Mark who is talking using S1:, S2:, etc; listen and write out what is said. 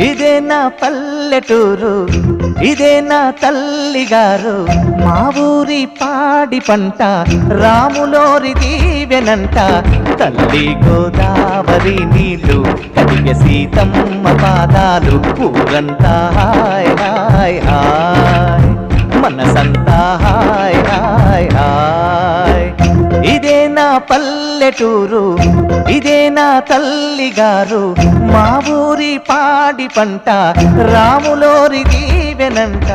S1: ఇదే నా పల్లెటూరు, ఇదే నా తల్లిగారు, మా ఊరి పాడి పంట రాములోరి దీవెనంట. తల్లి గోదావరి నీళ్ళు కడిగ సీతమ్మ పాదాలు, ఊరంతా హాయ్ హాయ్ హాయ్, మనసంతా హాయ్ హాయ్ హాయ్. ఇదే నా పల్లెటూరు, ఇదే నా తల్లిగారు, మా ఊరి పాడి పంట రాములోరి దీవెనంట.